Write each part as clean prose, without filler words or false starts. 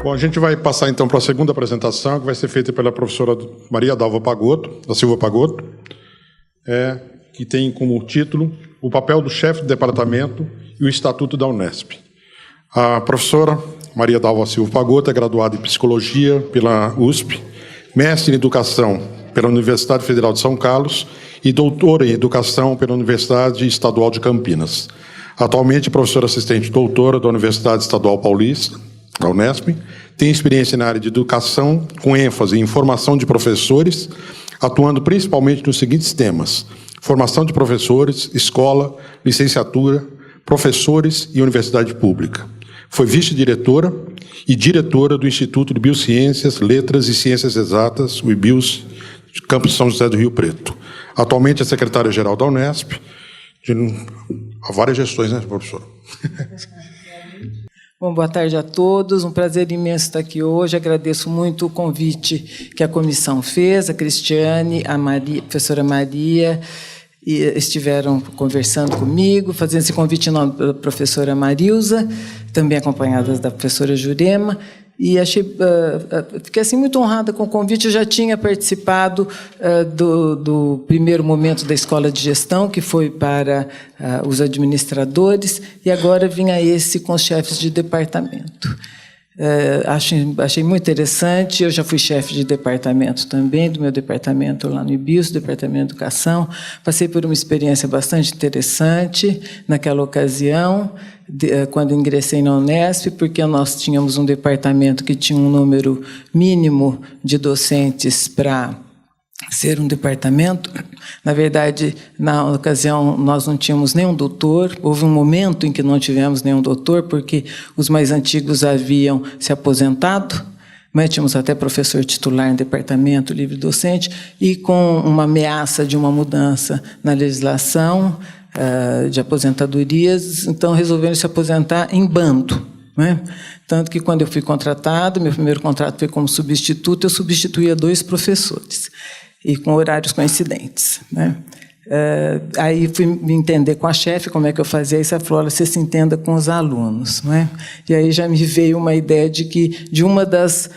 Bom, a gente vai passar então para a segunda apresentação, que vai ser feita pela professora Maria Dalva da Silva Pagotto, que tem como título O papel do chefe de departamento e o Estatuto da Unesp. A professora Maria Dalva Silva Pagotto é graduada em Psicologia pela USP, mestre em Educação pela Universidade Federal de São Carlos e doutora em Educação pela Universidade Estadual de Campinas. Atualmente, professora assistente doutora da Universidade Estadual Paulista, da Unesp, tem experiência na área de educação, com ênfase em formação de professores, atuando principalmente nos seguintes temas: formação de professores, escola, licenciatura, professores e universidade pública. Foi vice-diretora e diretora do Instituto de Biociências, Letras e Ciências Exatas, o IBIUS, de Campos São José do Rio Preto. Atualmente é secretária-geral da Unesp, há várias gestões, né, professora? Bom, boa tarde a todos. Um prazer imenso estar aqui hoje. Agradeço muito o convite que a comissão fez, a Cristiane, a professora Maria, e estiveram conversando comigo, fazendo esse convite em nome da professora Marilza, também acompanhadas da professora Jurema, e fiquei assim, muito honrada com o convite. Eu já tinha participado do primeiro momento da Escola de Gestão, que foi para os administradores, e agora vinha esse com os chefes de departamento. Achei muito interessante. Eu já fui chefe de departamento também, do meu departamento lá no IBIUS, Departamento de Educação. Passei por uma experiência bastante interessante naquela ocasião, quando ingressei na Unesp, porque nós tínhamos um departamento que tinha um número mínimo de docentes para ser um departamento. Na verdade, na ocasião, nós não tínhamos nenhum doutor. Houve um momento em que não tivemos nenhum doutor, porque os mais antigos haviam se aposentado, mas tínhamos até professor titular em departamento livre-docente, e com uma ameaça de uma mudança na legislação de aposentadorias, então resolveram se aposentar em bando, né? Tanto que, quando eu fui contratado, meu primeiro contrato foi como substituto, eu substituía 2 professores, e com horários coincidentes, né? Aí fui me entender com a chefe como é que eu fazia isso. Ela falou: olha, você se entenda com os alunos, não é? E aí já me veio uma ideia de uma das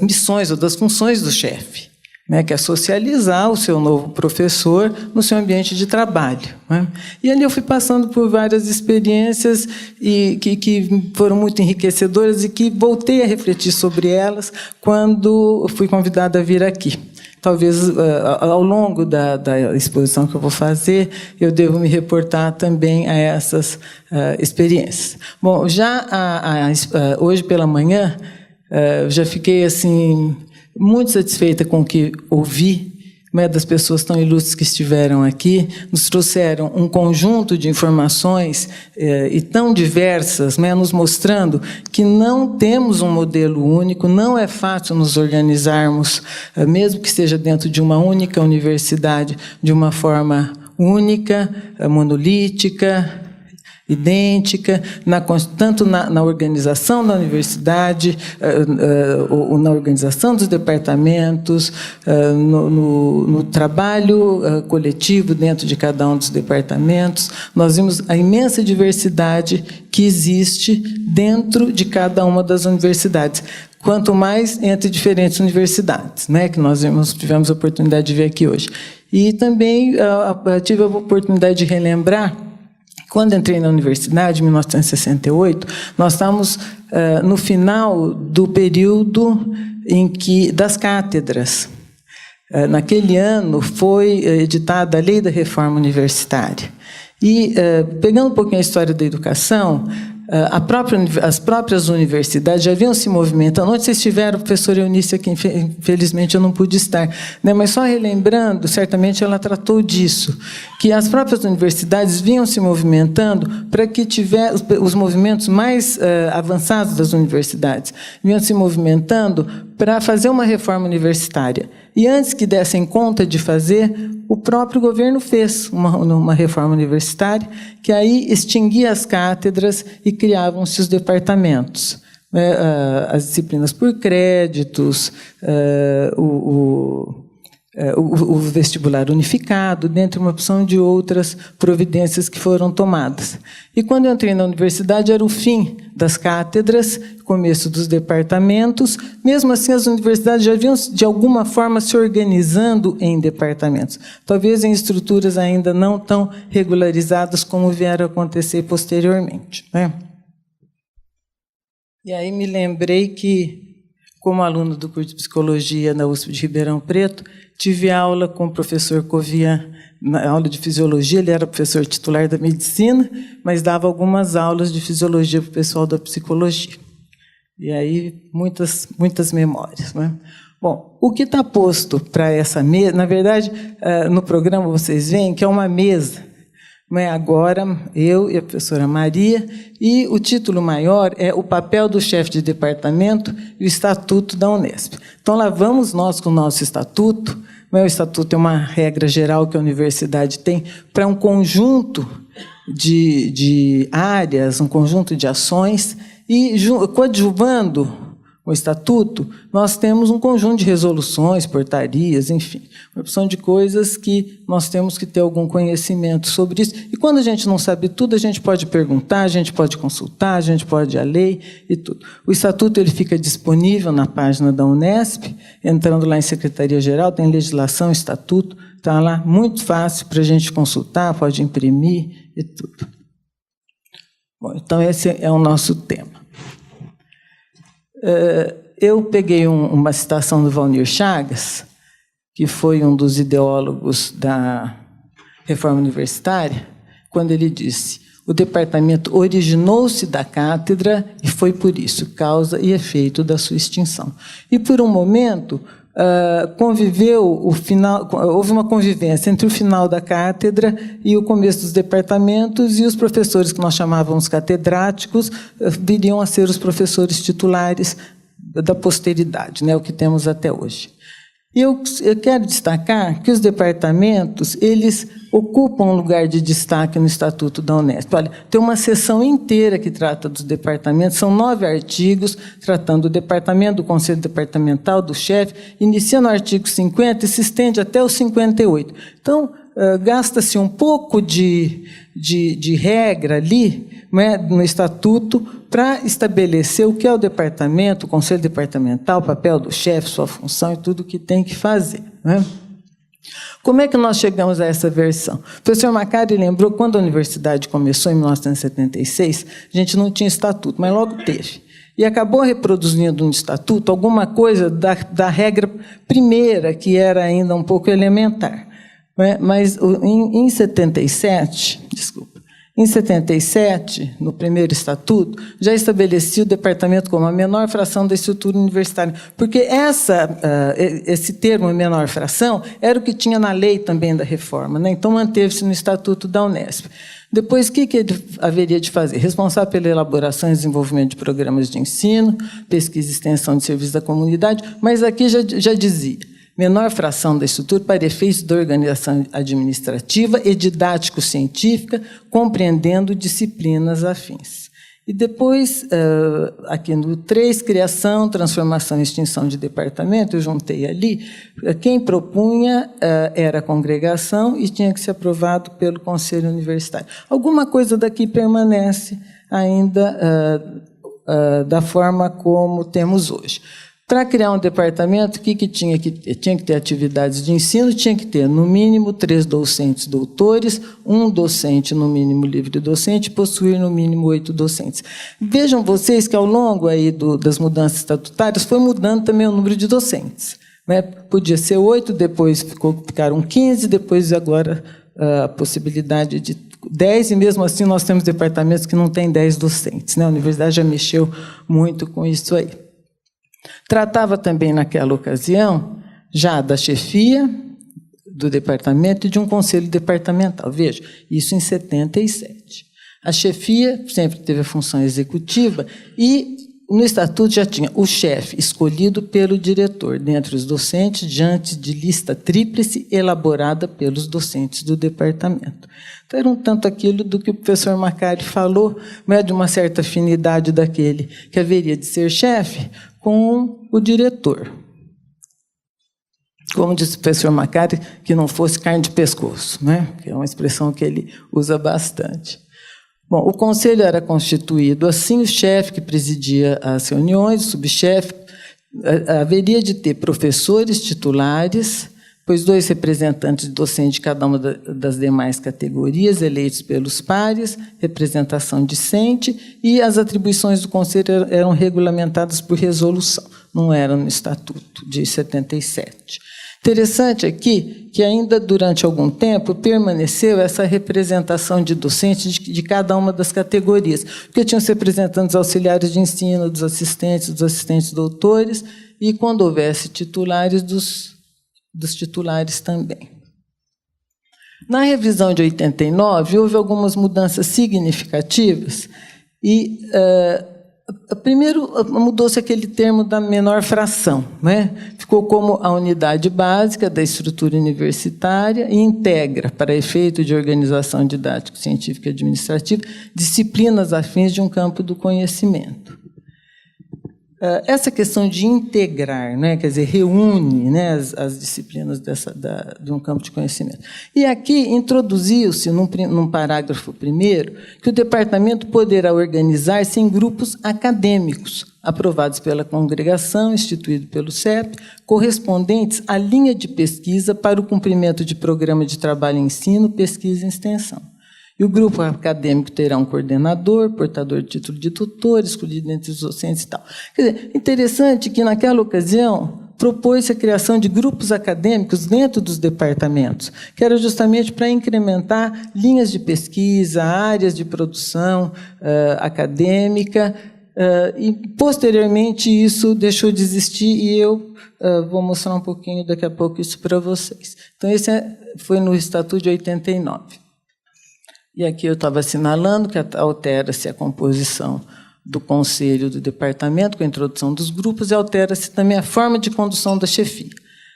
missões ou das funções do chefe, né, que é socializar o seu novo professor no seu ambiente de trabalho, né? E ali eu fui passando por várias experiências que foram muito enriquecedoras e que voltei a refletir sobre elas quando fui convidada a vir aqui. Talvez, ao longo da exposição que eu vou fazer, eu devo me reportar também a essas experiências. Bom, já hoje pela manhã, eu já fiquei assim muito satisfeita com o que ouvi, né, das pessoas tão ilustres que estiveram aqui. Nos trouxeram um conjunto de informações e tão diversas, né, nos mostrando que não temos um modelo único, não é fácil nos organizarmos, mesmo que seja dentro de uma única universidade, de uma forma única, monolítica, idêntica, tanto na organização da universidade, ou na organização dos departamentos, no trabalho coletivo dentro de cada um dos departamentos. Nós vimos a imensa diversidade que existe dentro de cada uma das universidades, quanto mais entre diferentes universidades, né, que nós tivemos a oportunidade de ver aqui hoje. E também tive a oportunidade de relembrar. Quando entrei na universidade, em 1968, nós estávamos no final do período das cátedras. Naquele ano foi editada a Lei da Reforma Universitária. E, pegando um pouquinho a história da educação, as próprias universidades já vinham se movimentando. Onde vocês estiveram, a professora Eunice, aqui, infelizmente eu não pude estar, né? Mas só relembrando, certamente ela tratou disso, que as próprias universidades vinham se movimentando para que os movimentos mais avançados das universidades vinham se movimentando para fazer uma reforma universitária. E antes que dessem conta de fazer, o próprio governo fez uma reforma universitária, que aí extinguia as cátedras e criavam-se os departamentos. As disciplinas por créditos, o vestibular unificado, dentre uma opção de outras providências que foram tomadas. E quando eu entrei na universidade, era o fim das cátedras, começo dos departamentos. Mesmo assim, as universidades já vinham, de alguma forma, se organizando em departamentos, talvez em estruturas ainda não tão regularizadas como vieram a acontecer posteriormente, né? E aí me lembrei que, como aluno do curso de Psicologia na USP de Ribeirão Preto, tive aula com o professor Covian, na aula de Fisiologia. Ele era professor titular da Medicina, mas dava algumas aulas de Fisiologia para o pessoal da Psicologia. E aí, muitas memórias, né? Bom, o que está posto para essa mesa, na verdade, no programa vocês veem que é uma mesa, né? Agora, eu e a professora Maria, e o título maior é o papel do chefe de departamento e o estatuto da Unesp. Então, lá vamos nós com o nosso estatuto. O estatuto é uma regra geral que a universidade tem para um conjunto de áreas, um conjunto de ações, e coadjuvando o estatuto, nós temos um conjunto de resoluções, portarias, enfim, uma opção de coisas que nós temos que ter algum conhecimento sobre isso. E quando a gente não sabe tudo, a gente pode perguntar, a gente pode consultar, a gente pode ir à lei e tudo. O estatuto ele fica disponível na página da Unesp, entrando lá em Secretaria-Geral, tem legislação, estatuto, está lá, muito fácil para a gente consultar, pode imprimir e tudo. Bom, então esse é o nosso tema. Eu peguei uma citação do Valnir Chagas, que foi um dos ideólogos da reforma universitária, quando ele disse: o departamento originou-se da cátedra e foi por isso causa e efeito da sua extinção. E por um momento houve uma convivência entre o final da cátedra e o começo dos departamentos, e os professores que nós chamávamos catedráticos viriam a ser os professores titulares da posteridade, né, o que temos até hoje. E eu quero destacar que os departamentos, eles ocupam um lugar de destaque no Estatuto da Unesp. Olha, tem uma seção inteira que trata dos departamentos, são 9 artigos tratando do departamento, do conselho departamental, do chefe, inicia no artigo 50 e se estende até o 58. Então, gasta-se um pouco de regra ali, né, no Estatuto, para estabelecer o que é o departamento, o conselho departamental, o papel do chefe, sua função e tudo o que tem que fazer, né? Como é que nós chegamos a essa versão? O professor Macari lembrou, quando a universidade começou, em 1976, a gente não tinha estatuto, mas logo teve. E acabou reproduzindo no estatuto alguma coisa da regra primeira, que era ainda um pouco elementar. Mas em 77, em 77, no primeiro estatuto, já estabelecia o departamento como a menor fração da estrutura universitária, porque esse termo, menor fração, era o que tinha na lei também da reforma, né? Então, manteve-se no estatuto da Unesp. Depois, o que ele haveria de fazer? Responsável pela elaboração e desenvolvimento de programas de ensino, pesquisa e extensão de serviços da comunidade, mas aqui já dizia: menor fração da estrutura para efeitos da organização administrativa e didático-científica, compreendendo disciplinas afins. E depois, aqui no 3, criação, transformação e extinção de departamento, eu juntei ali, quem propunha era a congregação e tinha que ser aprovado pelo Conselho Universitário. Alguma coisa daqui permanece ainda da forma como temos hoje. Para criar um departamento, o que tinha que ter? Tinha que ter atividades de ensino, tinha que ter, no mínimo, 3 docentes doutores, 1 docente, no mínimo, livre docente, possuir, no mínimo, 8 docentes. Vejam vocês que, ao longo aí das mudanças estatutárias, foi mudando também o número de docentes, né? Podia ser 8, depois ficaram 15, depois, agora, a possibilidade de 10, e mesmo assim nós temos departamentos que não têm 10 docentes, né? A universidade já mexeu muito com isso aí. Tratava também, naquela ocasião, já da chefia do departamento e de um conselho departamental. Veja, isso em 77. A chefia sempre teve a função executiva e, no estatuto, já tinha o chefe escolhido pelo diretor, dentre os docentes, diante de lista tríplice elaborada pelos docentes do departamento. Então, era um tanto aquilo do que o professor Macari falou, mas de uma certa afinidade daquele que haveria de ser chefe com o diretor. como disse o professor Macari, que não fosse carne de pescoço, né? Que é uma expressão que ele usa bastante. Bom, o conselho era constituído assim, o chefe que presidia as reuniões, o subchefe, haveria de ter professores titulares, pois 2 representantes docentes de cada uma das demais categorias, eleitos pelos pares, representação discente, e as atribuições do conselho eram regulamentadas por resolução, não eram no Estatuto de 77. Interessante aqui que ainda durante algum tempo permaneceu essa representação de docentes de cada uma das categorias, porque tinham os representantes auxiliares de ensino, dos assistentes doutores, e quando houvesse titulares, dos titulares também. Na revisão de 89, houve algumas mudanças significativas, e primeiro mudou-se aquele termo da menor fração, né? Ficou como a unidade básica da estrutura universitária e integra, para efeito de organização didático, científica e administrativa, disciplinas afins de um campo do conhecimento. Essa questão de integrar, né, quer dizer, reúne, né, as disciplinas de um campo de conhecimento. E aqui introduziu-se, num parágrafo primeiro, que o departamento poderá organizar-se em grupos acadêmicos, aprovados pela congregação, instituído pelo CEP, correspondentes à linha de pesquisa para o cumprimento de programa de trabalho e ensino, pesquisa e extensão. E o grupo acadêmico terá um coordenador, portador de título de tutor, escolhido entre os docentes e tal. Quer dizer, interessante que, naquela ocasião, propôs-se a criação de grupos acadêmicos dentro dos departamentos, que era justamente para incrementar linhas de pesquisa, áreas de produção acadêmica, e, posteriormente, isso deixou de existir, e eu vou mostrar um pouquinho daqui a pouco isso para vocês. Então, esse foi no Estatuto de 89. E aqui eu estava assinalando que altera-se a composição do conselho do departamento, com a introdução dos grupos, e altera-se também a forma de condução da chefia.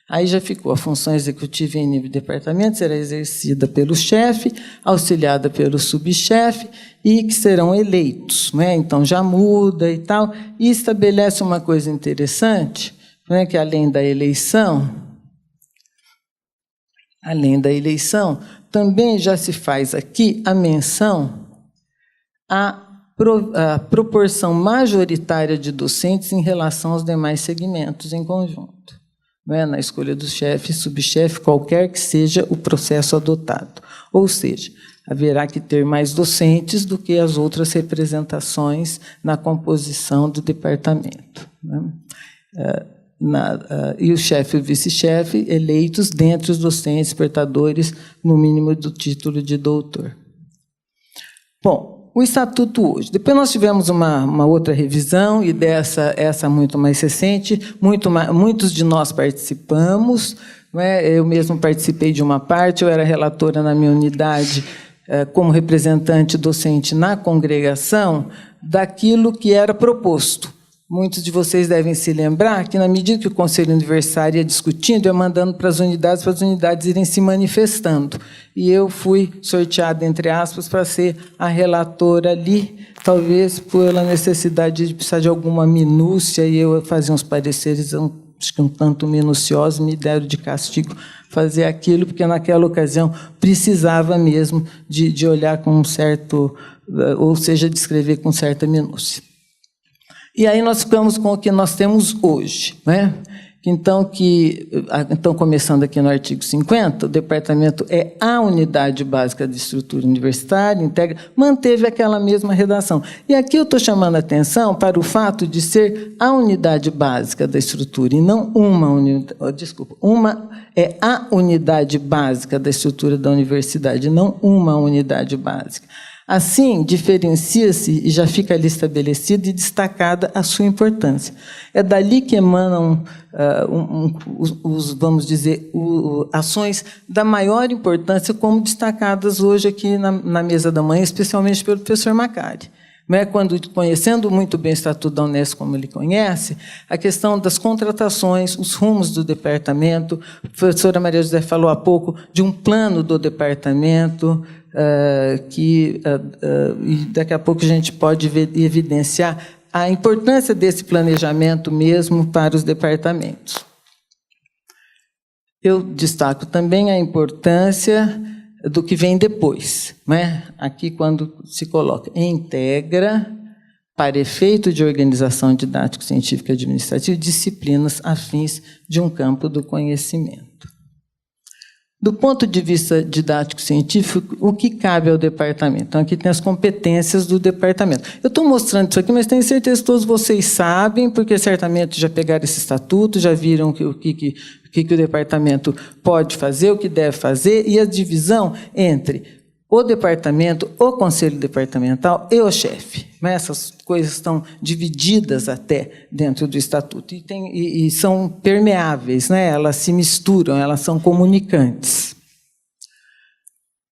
Aí já ficou a função executiva em nível de departamento, será exercida pelo chefe, auxiliada pelo subchefe, e que serão eleitos, né? Então já muda e tal, e estabelece uma coisa interessante, né, que além da eleição, também já se faz aqui a menção à proporção majoritária de docentes em relação aos demais segmentos em conjunto, né, na escolha do chefe e subchefe, qualquer que seja o processo adotado. Ou seja, haverá que ter mais docentes do que as outras representações na composição do departamento, né? E o chefe e o vice-chefe eleitos dentre os docentes portadores, no mínimo, do título de doutor. Bom, o Estatuto hoje. Depois nós tivemos uma outra revisão, e essa muito mais recente, muitos de nós participamos, né? Eu mesmo participei de uma parte, eu era relatora na minha unidade, como representante docente na congregação, daquilo que era proposto. Muitos de vocês devem se lembrar que, na medida que o Conselho Universitário ia discutindo, ia mandando para as unidades irem se manifestando. E eu fui sorteada, entre aspas, para ser a relatora ali, talvez pela necessidade de precisar de alguma minúcia, e eu fazia uns pareceres, acho que um tanto minuciosos, me deram de castigo fazer aquilo, porque naquela ocasião precisava mesmo de olhar com um certo, ou seja, de escrever com certa minúcia. E aí nós ficamos com o que nós temos hoje, né? Então, começando aqui no artigo 50, o departamento é a unidade básica de estrutura universitária, integra, manteve aquela mesma redação. E aqui eu estou chamando a atenção para o fato de ser a unidade básica da estrutura, e não uma unidade, é a unidade básica da estrutura da universidade, não uma unidade básica. Assim, diferencia-se e já fica ali estabelecida e destacada a sua importância. É dali que emanam, vamos dizer, ações da maior importância, como destacadas hoje aqui na mesa da manhã, especialmente pelo professor Macari. Quando, conhecendo muito bem o Estatuto da Unesco, como ele conhece, a questão das contratações, os rumos do departamento, a professora Maria José falou há pouco de um plano do departamento, e daqui a pouco a gente pode evidenciar a importância desse planejamento mesmo para os departamentos. Eu destaco também a importância do que vem depois, né? Aqui, quando se coloca integra, para efeito de organização didático-científica e administrativa, disciplinas afins de um campo do conhecimento. Do ponto de vista didático-científico, o que cabe ao departamento? Então, aqui tem as competências do departamento. Eu estou mostrando isso aqui, mas tenho certeza que todos vocês sabem, porque certamente já pegaram esse estatuto, já viram o que o departamento pode fazer, o que deve fazer, e a divisão entre o departamento, o conselho departamental e o chefe. Essas coisas estão divididas até dentro do estatuto e são permeáveis, né? Elas se misturam, elas são comunicantes.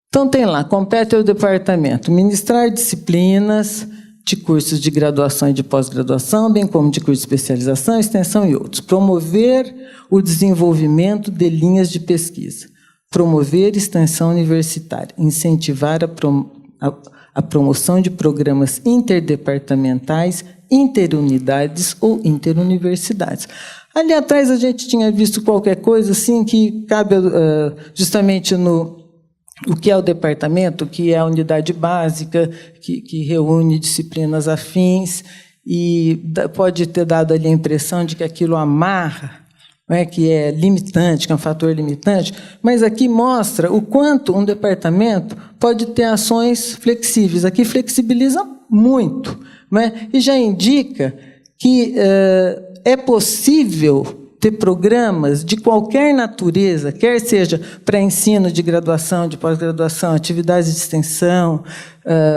Então tem lá, compete ao departamento ministrar disciplinas de cursos de graduação e de pós-graduação, bem como de cursos de especialização, extensão e outros. Promover o desenvolvimento de linhas de pesquisa. Promover extensão universitária. Incentivar a promoção de programas interdepartamentais, interunidades ou interuniversidades. Ali atrás a gente tinha visto qualquer coisa assim que cabe justamente no o que é o departamento, o que é a unidade básica, que reúne disciplinas afins, e pode ter dado ali a impressão de que aquilo amarra, que é limitante, que é um fator limitante, mas aqui mostra o quanto um departamento pode ter ações flexíveis. Aqui flexibiliza muito, e já indica que é possível ter programas de qualquer natureza, quer seja para ensino de graduação, de pós-graduação, atividades de extensão,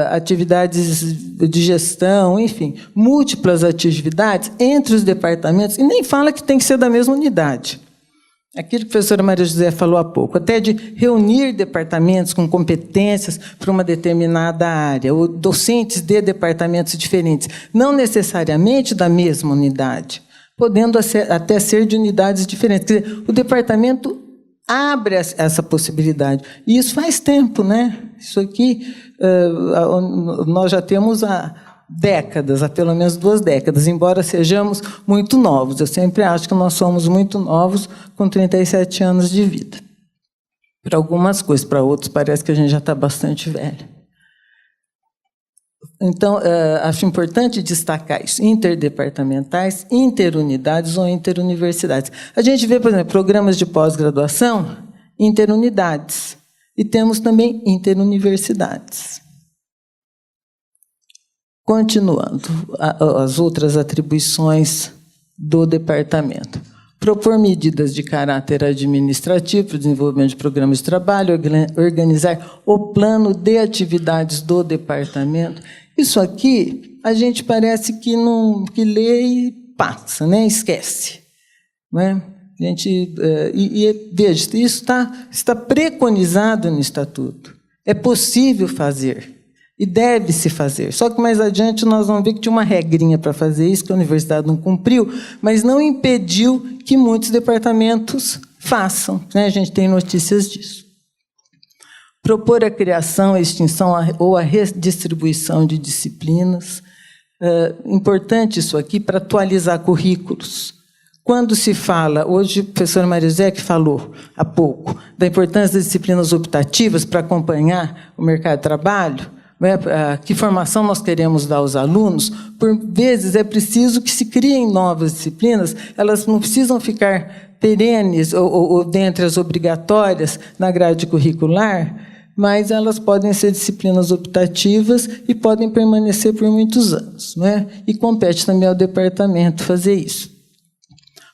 atividades de gestão, enfim, múltiplas atividades entre os departamentos, e nem fala que tem que ser da mesma unidade. Aquilo que a professora Maria José falou há pouco, até de reunir departamentos com competências para uma determinada área, ou docentes de departamentos diferentes, não necessariamente da mesma unidade, podendo até ser de unidades diferentes. Quer dizer, o departamento abre essa possibilidade. E isso faz tempo, né? Isso aqui nós já temos há décadas, há pelo menos 2 décadas, embora sejamos muito novos. Eu sempre acho que nós somos muito novos com 37 anos de vida. Para algumas coisas, para outros parece que a gente já está bastante velho. Então, acho importante destacar isso, interdepartamentais, interunidades ou interuniversidades. A gente vê, por exemplo, programas de pós-graduação, interunidades, e temos também interuniversidades. Continuando, as outras atribuições do departamento. Propor medidas de caráter administrativo para o desenvolvimento de programas de trabalho, organizar o plano de atividades do departamento. Isso aqui, a gente parece que lê e passa, né? Esquece. Não é? A gente, veja, isso está preconizado no Estatuto. É possível fazer. E deve-se fazer. Só que mais adiante nós vamos ver que tinha uma regrinha para fazer isso, que a universidade não cumpriu, mas não impediu que muitos departamentos façam, né? A gente tem notícias disso. Propor a criação, a extinção ou a redistribuição de disciplinas. Importante isso aqui para atualizar currículos. Quando se fala, hoje a professora Maria José que falou há pouco, da importância das disciplinas optativas para acompanhar o mercado de trabalho, que formação nós queremos dar aos alunos, por vezes é preciso que se criem novas disciplinas, elas não precisam ficar perenes ou dentre as obrigatórias na grade curricular, mas elas podem ser disciplinas optativas e podem permanecer por muitos anos, não é? E compete também ao departamento fazer isso.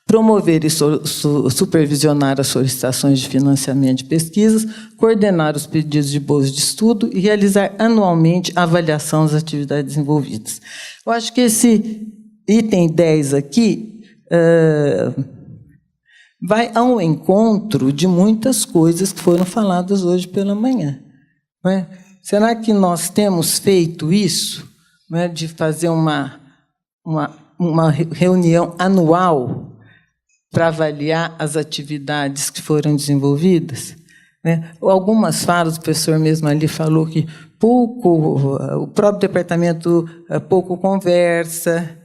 Promover e supervisionar as solicitações de financiamento de pesquisas, coordenar os pedidos de bolsa de estudo e realizar anualmente a avaliação das atividades desenvolvidas. Eu acho que esse item 10 aqui vai ao encontro de muitas coisas que foram faladas hoje pela manhã. Não é? Será que nós temos feito isso, não é, de fazer uma reunião anual para avaliar as atividades que foram desenvolvidas? Algumas falas, o professor mesmo ali falou que o próprio departamento pouco conversa,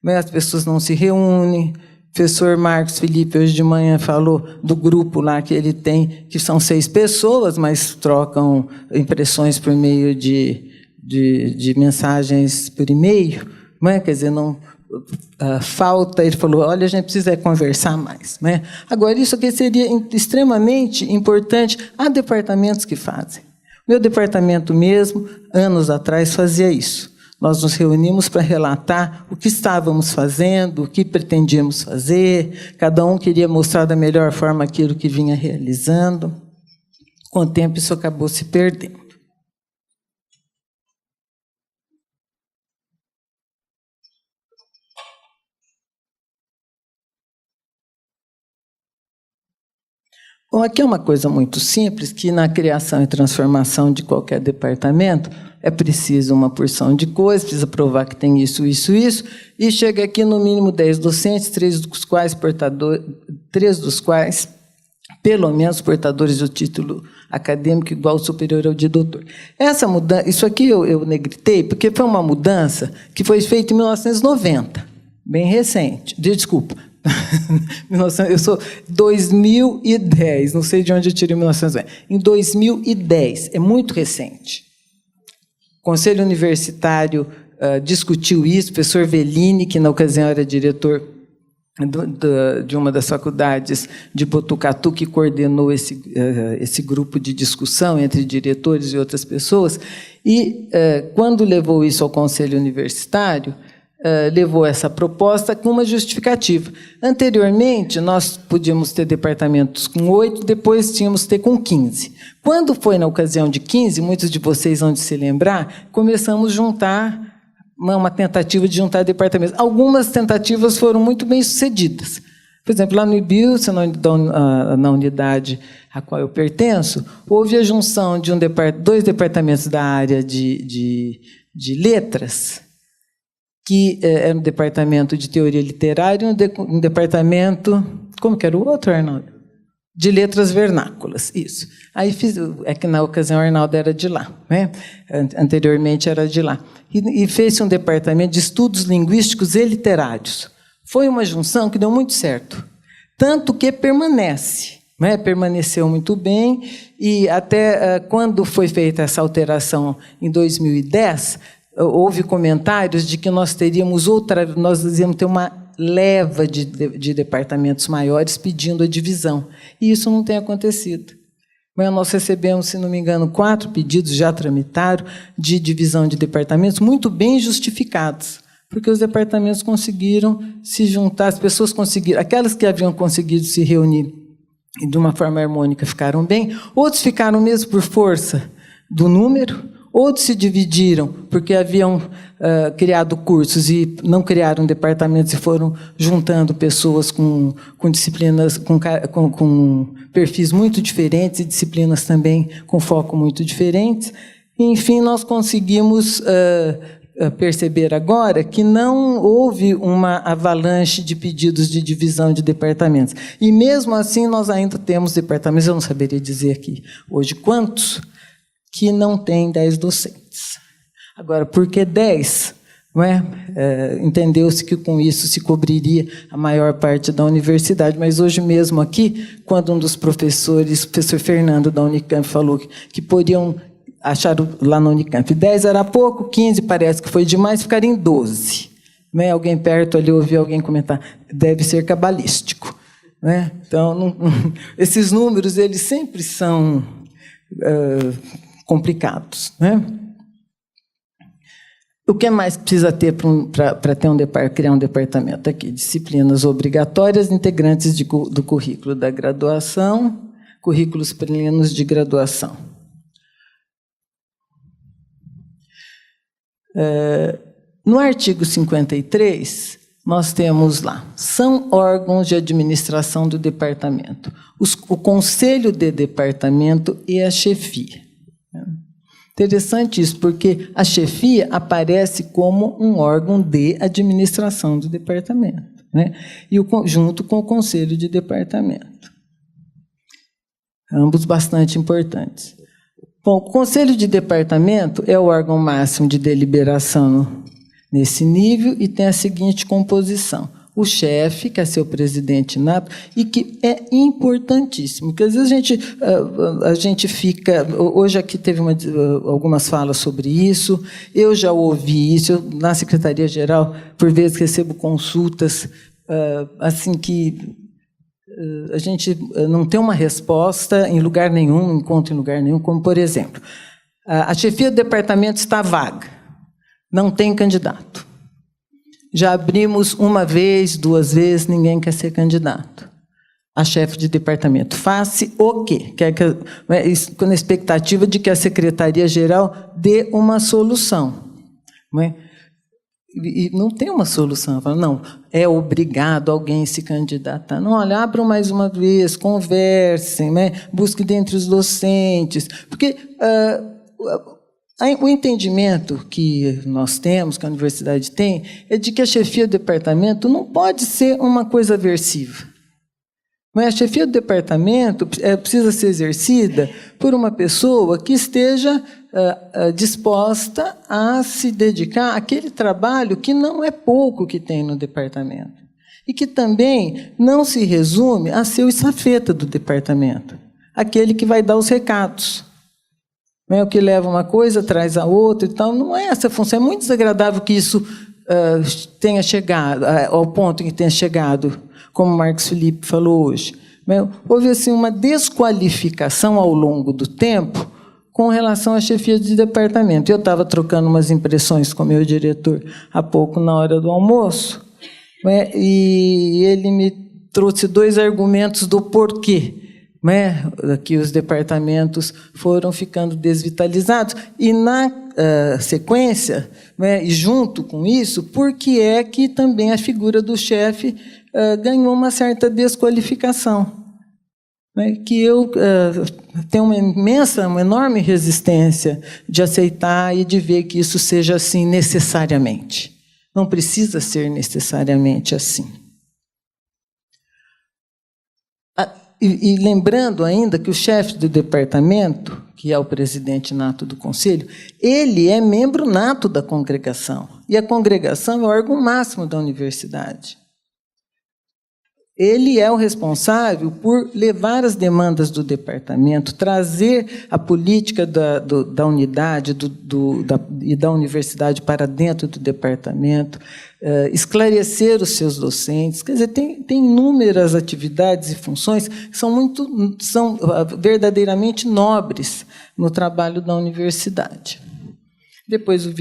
as pessoas não se reúnem. professor Marcos Felipe, hoje de manhã, falou do grupo lá que ele tem, que são 6 pessoas, mas trocam impressões por meio de mensagens por e-mail, não é? Quer dizer, não falta, ele falou, olha, a gente precisa conversar mais. Não é? Agora, isso aqui seria extremamente importante. Há departamentos que fazem. Meu departamento mesmo, anos atrás, fazia isso. Nós nos reunimos para relatar o que estávamos fazendo, o que pretendíamos fazer, cada um queria mostrar da melhor forma aquilo que vinha realizando. Com o tempo, isso acabou se perdendo. Bom, aqui é uma coisa muito simples, que na criação e transformação de qualquer departamento é preciso uma porção de coisas, precisa provar que tem isso, isso, isso, e chega aqui no mínimo 10 docentes, 3 dos quais, pelo menos, portadores do título acadêmico igual ou superior ao de doutor. Essa mudança, isso aqui eu negritei, porque foi uma mudança que foi feita em 1990, bem recente, desculpa, eu sou 2010, não sei de onde eu tirei 1990. Em 2010, é muito recente. O Conselho Universitário discutiu isso, o professor Vellini, que na ocasião era diretor de uma das faculdades de Botucatu, que coordenou esse grupo de discussão entre diretores e outras pessoas, e quando levou isso ao Conselho Universitário, levou essa proposta com uma justificativa. Anteriormente, nós podíamos ter departamentos com 8, depois tínhamos que ter com 15. Quando foi na ocasião de 15, muitos de vocês vão se lembrar, começamos a juntar, uma tentativa de juntar departamentos. Algumas tentativas foram muito bem sucedidas. Por exemplo, lá no IBIL, na unidade a qual eu pertenço, houve a junção de 2 departamentos da área de letras, que era um departamento de teoria literária e um departamento... Como que era o outro, Arnaldo? De letras vernáculas, isso. Aí é que na ocasião o Arnaldo era de lá, né? Anteriormente era de lá. E fez um departamento de estudos linguísticos e literários. Foi uma junção que deu muito certo, tanto que permanece, né? Permaneceu muito bem, e até quando foi feita essa alteração em 2010, houve comentários de que nós teríamos nós íamos ter uma leva de departamentos maiores pedindo a divisão. E isso não tem acontecido. Mas nós recebemos, se não me engano, 4 pedidos, já tramitaram, de divisão de departamentos, muito bem justificados, porque os departamentos conseguiram se juntar, as pessoas conseguiram, aquelas que haviam conseguido se reunir e de uma forma harmônica ficaram bem, outros ficaram mesmo por força do número, outros se dividiram porque haviam criado cursos e não criaram departamentos e foram juntando pessoas com disciplinas, com perfis muito diferentes e disciplinas também com foco muito diferentes. E, enfim, nós conseguimos perceber agora que não houve uma avalanche de pedidos de divisão de departamentos. E, mesmo assim, nós ainda temos departamentos, eu não saberia dizer aqui hoje quantos, que não tem 10 docentes. Agora, por que 10? Não é? Entendeu-se que com isso se cobriria a maior parte da universidade, mas hoje mesmo aqui, quando um dos professores, o professor Fernando da Unicamp, falou que poderiam achar lá na Unicamp 10 era pouco, 15 parece que foi demais, ficaria em 12. Não é? Alguém perto ali ouviu alguém comentar, deve ser cabalístico. Não é? Então, esses números eles sempre são complicados, né? O que mais precisa ter para criar um departamento aqui? Disciplinas obrigatórias, integrantes do currículo da graduação, currículos plenos de graduação. No artigo 53, nós temos lá, são órgãos de administração do departamento, o conselho de departamento e a chefia. Interessante isso, porque a chefia aparece como um órgão de administração do departamento, né? E junto com o conselho de departamento. Ambos bastante importantes. Bom, o conselho de departamento é o órgão máximo de deliberação nesse nível e tem a seguinte composição. o chefe, que é seu presidente nato, e que é importantíssimo, porque às vezes a gente fica... Hoje aqui teve algumas falas sobre isso, eu já ouvi isso, eu, na Secretaria-Geral, por vezes recebo consultas assim que a gente não tem uma resposta em lugar nenhum, não encontra em lugar nenhum, como, por exemplo, a chefia do departamento está vaga, não tem candidato. Já abrimos uma vez, 2 vezes, ninguém quer ser candidato. A chefe de departamento, faça o quê? Com a expectativa de que a Secretaria-Geral dê uma solução. Não é? E não tem uma solução. Fala, não, é obrigado alguém se candidatar. Não, olha, abram mais uma vez, conversem, né? Busque dentre os docentes. Porque o entendimento que nós temos, que a universidade tem, é de que a chefia do departamento não pode ser uma coisa aversiva. Mas a chefia do departamento precisa ser exercida por uma pessoa que esteja disposta a se dedicar àquele trabalho que não é pouco que tem no departamento. E que também não se resume a ser o estafeta do departamento, aquele que vai dar os recados. O que leva uma coisa, traz a outra e tal. Não é essa a função. É muito desagradável que isso tenha chegado, ao ponto em que tenha chegado, como o Marcos Felipe falou hoje. Houve assim, uma desqualificação ao longo do tempo com relação à chefia de departamento. Eu estava trocando umas impressões com o meu diretor há pouco, na hora do almoço, e ele me trouxe 2 argumentos do porquê que os departamentos foram ficando desvitalizados. E, na sequência, e junto com isso, por que é que também a figura do chefe ganhou uma certa desqualificação? Que eu tenho uma enorme resistência de aceitar e de ver que isso seja assim necessariamente. Não precisa ser necessariamente assim. E lembrando ainda que o chefe do departamento, que é o presidente nato do conselho, ele é membro nato da congregação. E a congregação é o órgão máximo da universidade. Ele é o responsável por levar as demandas do departamento, trazer a política da unidade e da universidade para dentro do departamento, esclarecer os seus docentes. Quer dizer, tem inúmeras atividades e funções que são verdadeiramente nobres no trabalho da universidade. Depois o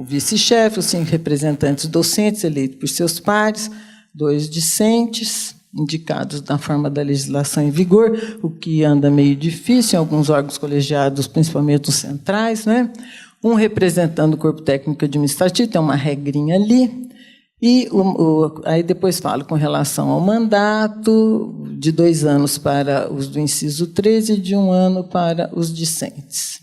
vice-chefe, os 5 representantes docentes eleitos por seus pares, 2 discentes, indicados na forma da legislação em vigor, o que anda meio difícil em alguns órgãos colegiados, principalmente os centrais, né? Um representando o corpo técnico administrativo, tem uma regrinha ali, e aí depois falo com relação ao mandato, de 2 anos para os do inciso 13 e de 1 ano para os discentes,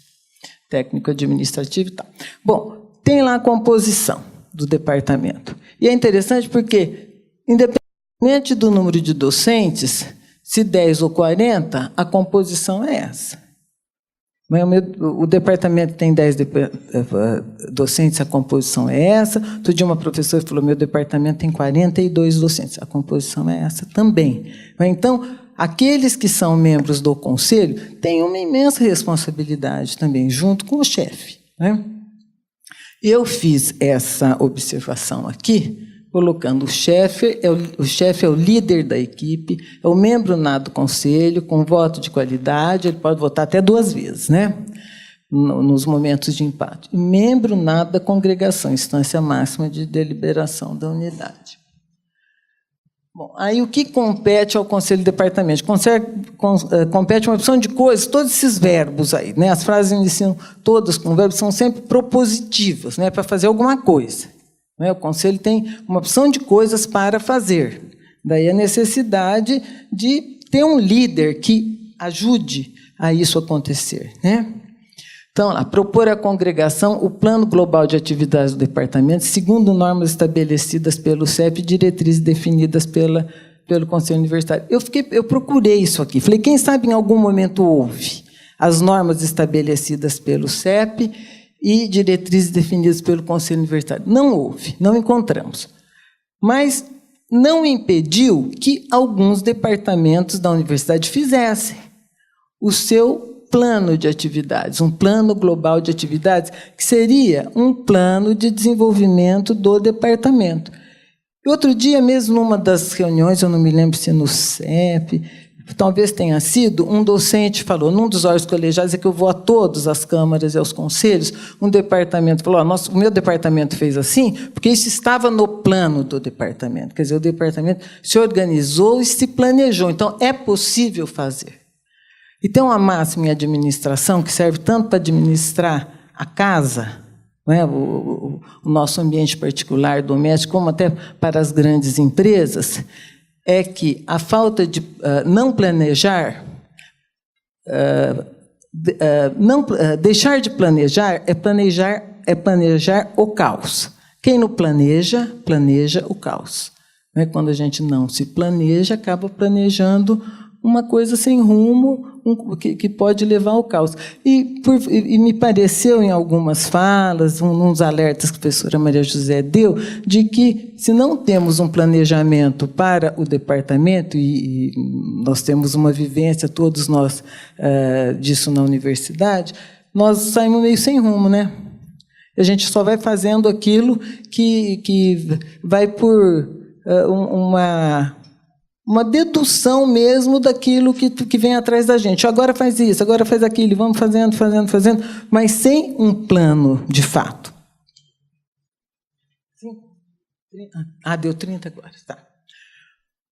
técnico administrativo e tal. Bom, tem lá a composição do departamento. E é interessante porque, independente do número de docentes, se 10 ou 40, a composição é essa. O departamento tem 10 docentes, a composição é essa. Outro dia uma professora falou, meu departamento tem 42 docentes, a composição é essa também. Então, aqueles que são membros do conselho têm uma imensa responsabilidade também, junto com o chefe. Eu fiz essa observação aqui, colocando o chefe é o líder da equipe, é o membro nato do conselho, com voto de qualidade, ele pode votar até 2 vezes, nos momentos de empate. Membro nato da congregação, instância máxima de deliberação da unidade. Bom, aí o que compete ao conselho de departamento? Compete uma opção de coisas, todos esses verbos aí, as frases iniciam todas com verbos, são sempre propositivas, para fazer alguma coisa. O conselho tem uma opção de coisas para fazer. Daí a necessidade de ter um líder que ajude a isso acontecer. Então, propor à congregação o plano global de atividades do departamento, segundo normas estabelecidas pelo CEP e diretrizes definidas pelo Conselho Universitário. Eu procurei isso aqui. Falei, quem sabe em algum momento houve as normas estabelecidas pelo CEP e diretrizes definidas pelo Conselho Universitário. Não houve, não encontramos. Mas não impediu que alguns departamentos da universidade fizessem o seu plano de atividades, um plano global de atividades, que seria um plano de desenvolvimento do departamento. E outro dia, mesmo numa das reuniões, eu não me lembro se no CEP, talvez tenha sido, um docente falou, num dos órgãos colegiados, é que eu vou a todas as câmaras e aos conselhos, um departamento falou, o meu departamento fez assim, porque isso estava no plano do departamento. Quer dizer, o departamento se organizou e se planejou. Então, é possível fazer. E tem uma máxima em administração que serve tanto para administrar a casa, não é? o nosso ambiente particular, doméstico, como até para as grandes empresas, é que a falta de não planejar, deixar de planejar é planejar o caos. Quem não planeja, planeja o caos. Não é? Quando a gente não se planeja, acaba planejando uma coisa sem rumo, que pode levar ao caos. E me pareceu, em algumas falas, uns alertas que a professora Maria José deu, de que, se não temos um planejamento para o departamento, e nós temos uma vivência, todos nós, disso na universidade, nós saímos meio sem rumo, né? A gente só vai fazendo aquilo que vai por uma dedução mesmo daquilo que vem atrás da gente. Agora faz isso, agora faz aquilo, vamos fazendo, mas sem um plano de fato. Deu 30 agora, tá.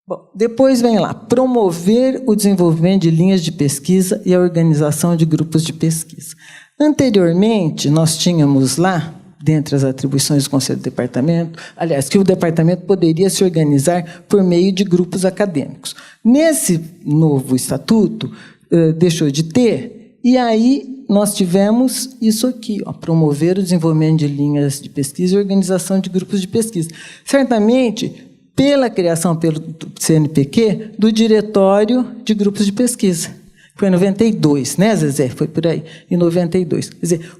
Bom, depois vem lá, promover o desenvolvimento de linhas de pesquisa e a organização de grupos de pesquisa. Anteriormente, nós tínhamos lá, dentre as atribuições do Conselho do Departamento, aliás, que o departamento poderia se organizar por meio de grupos acadêmicos. Nesse novo estatuto, deixou de ter, e aí nós tivemos isso aqui, promover o desenvolvimento de linhas de pesquisa e organização de grupos de pesquisa. Certamente, pela criação pelo CNPq do Diretório de Grupos de Pesquisa. Foi em 92, né, Zezé? Foi por aí, em 92. Quer dizer,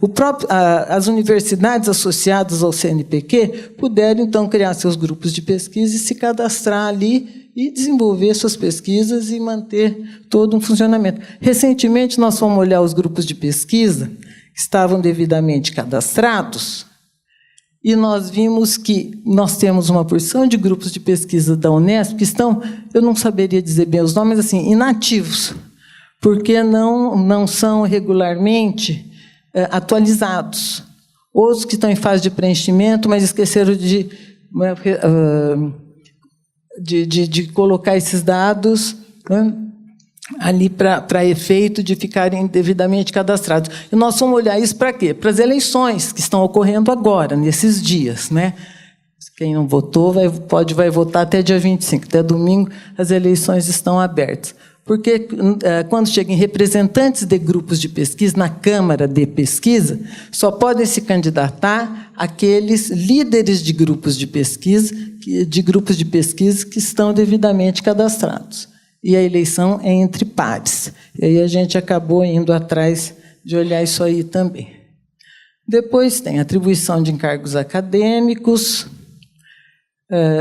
as universidades associadas ao CNPq puderam, então, criar seus grupos de pesquisa e se cadastrar ali e desenvolver suas pesquisas e manter todo um funcionamento. Recentemente, nós fomos olhar os grupos de pesquisa que estavam devidamente cadastrados e nós vimos que nós temos uma porção de grupos de pesquisa da Unesp que estão, eu não saberia dizer bem os nomes, assim, inativos, porque não são regularmente atualizados. Outros que estão em fase de preenchimento, mas esqueceram de colocar esses dados, né, ali para efeito de ficarem devidamente cadastrados. E nós vamos olhar isso para quê? Para as eleições que estão ocorrendo agora, nesses dias, né? Quem não votou vai votar até dia 25, até domingo as eleições estão abertas. Porque, quando chegam representantes de grupos de pesquisa, na Câmara de Pesquisa, só podem se candidatar aqueles líderes de grupos de pesquisa que estão devidamente cadastrados. E a eleição é entre pares. E aí a gente acabou indo atrás de olhar isso aí também. Depois tem atribuição de encargos acadêmicos,